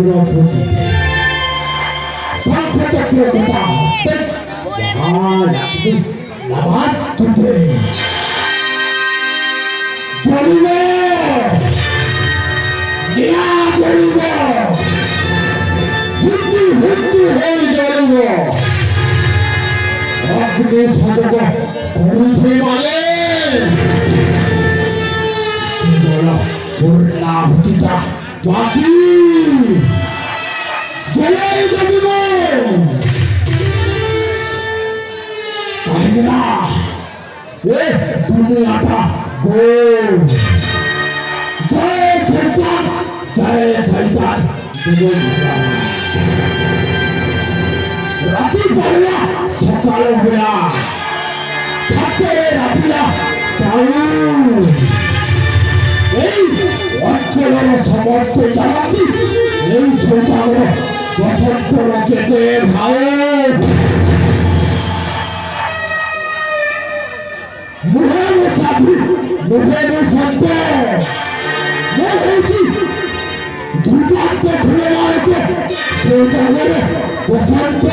সুরভূতি সংখ্যাচক্র কথা নামাজ তুলে জ্বলিব নিয়া জ্বলিব হুদ্দু হুদ্দু হয়ে জ্বলিব অগ্নি সাধক করছে মানে পূর্ণাহুতিটা বাকি জ্বলে জ্বলিব না এ দুনিয়াটা গোল জয় শৈতান রাতি পড়লা সকাল হইয়া থাকতে রাতিরা এই অঞ্চলের সমস্ত জানাতি এই শৈতানের বসন্ত রকেতে ভাই মুহের সাধু মুহের সন্ত দুটাতে খুলে মারছে শৈতানের বসন্ত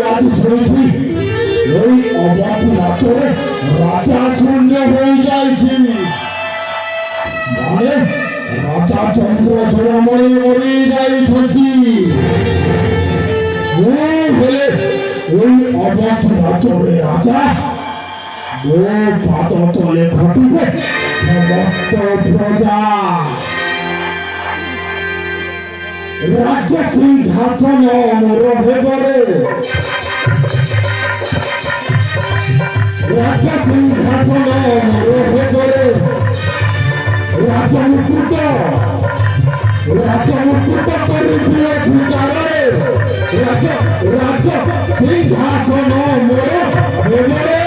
আজ শুনেছি এই অবাধি রাত্রে রাজা শূন্য হয়ে যাইছি মানে রাজা চন্দ্র চূড়ামণি মরে যাইଛନ୍ତି হলে ওই অবাধি রাত্রে রাজা ও পাদ তলে ঘটিবে সমস্ত প্রজা রাজ্য সিংহাসন রহে বলে রাজ্য সিংহাসন রহে বলে রাজমুকুট করিবে ভিতরে রাজ্য সিংহাসন মোরে বলে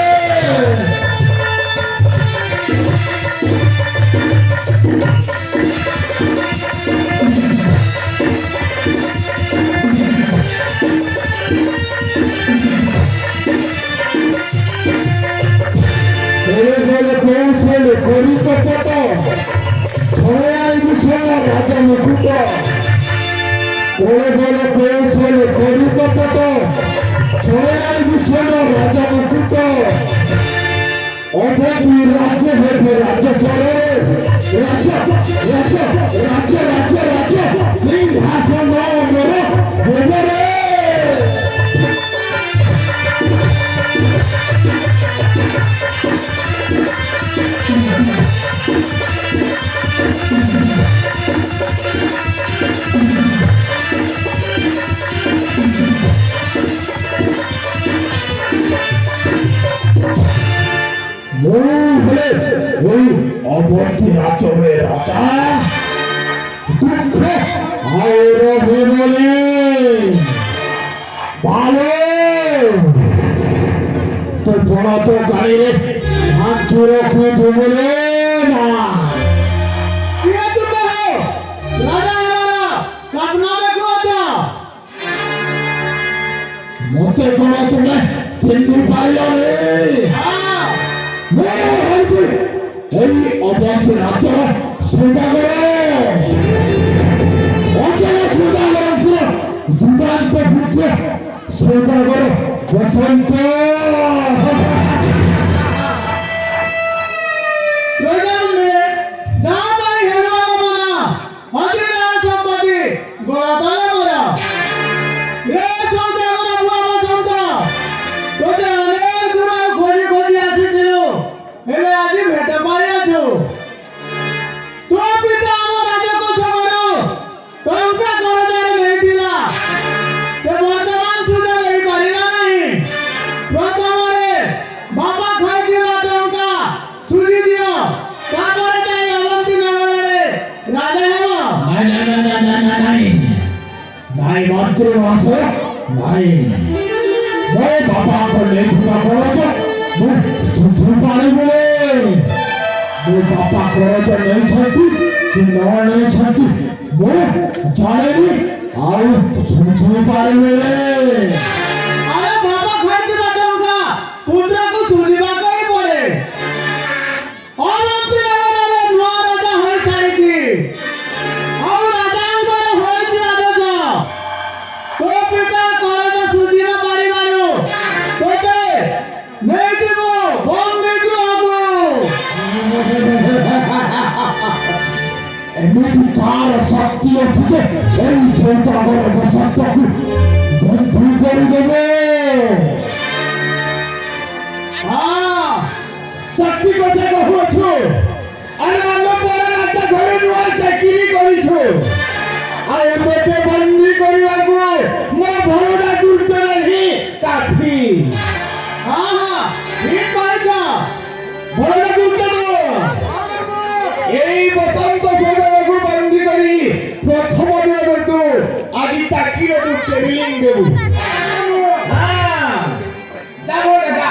অবধি রাতবে রাজা দুঃখ আর বলে ভালো তো বড় তো গাড়িরে হাত রক্ষে বলে না মতে কোন তুমি চিনতে পারলো এই অবাধি রাজ্য সৌদাগর দুর্দান্ত পুত্র সৌদাগর বসন্ত নাই মন্ত্রী মাসে নাই ମୋ ବାପାଙ୍କ ନେଇଥିବା କରଜ ମୁଁ ସୁଝି ପାରିବିନି। ମୋ ବାପା କରଜ ନେଇଛନ୍ତି କି ନ ନେଇଛନ୍ତି ମୁଁ ଜାଣିନି ଆଉ ସୁଝି ପାରିବିନି। ଆରେ ବାପା ଖାଇଥିବା ଟଙ୍କା ପୁତ୍ରକୁ ସୁଝିବାକୁ ହିଁ ପଡେ। ଅମନ୍ତ୍ରୀ ନଗରରେ ନୂଆ কার শক্তি অথিতে এই সৌদাগর বসন্তকে বন্ধু করে দেবে। শক্তি কথা কହୁଛୁ আরে আমরা পরে রাতে ঘরে নূଆ চাকরি কৰিছো আর এমকে বন্দি করিবাকু মো ভরটা দুর্ত নাহি কাফি। ঠিক কইছ ভরটা দুর্ত এই বসন্ত সৌদাগরকে বন্দি করি প্রথম দিন তু আদি চাকরির তু ট্রেনিং দেবু। যাব দাদা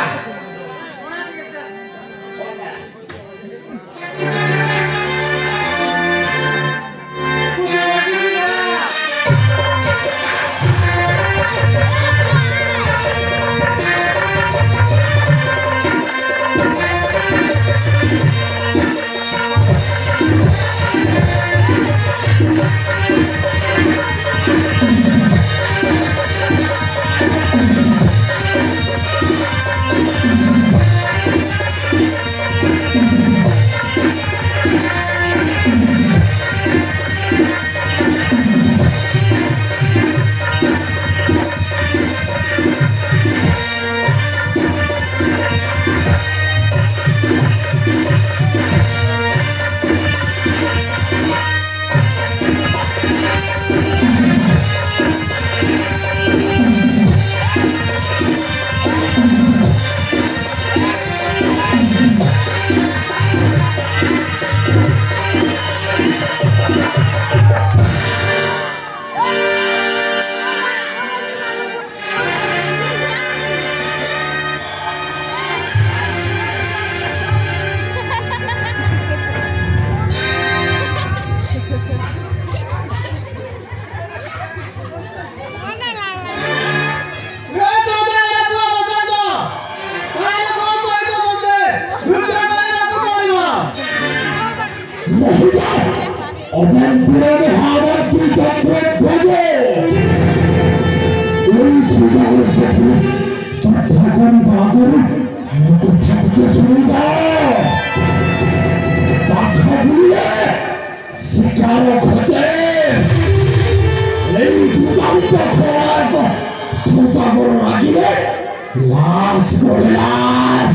অভ্যন্তরে হাওয়াটি চক্রের ধ্বজে এই সৌদাগরের সাথে যথাকারী বাদরে মুখ থাকতে শুনিবা পাখা বুলিয়ে শিকার খোঁজে এই দুর্দান্ত খোয়াক সৌদাগর লাগিলে লাশ করে লাশ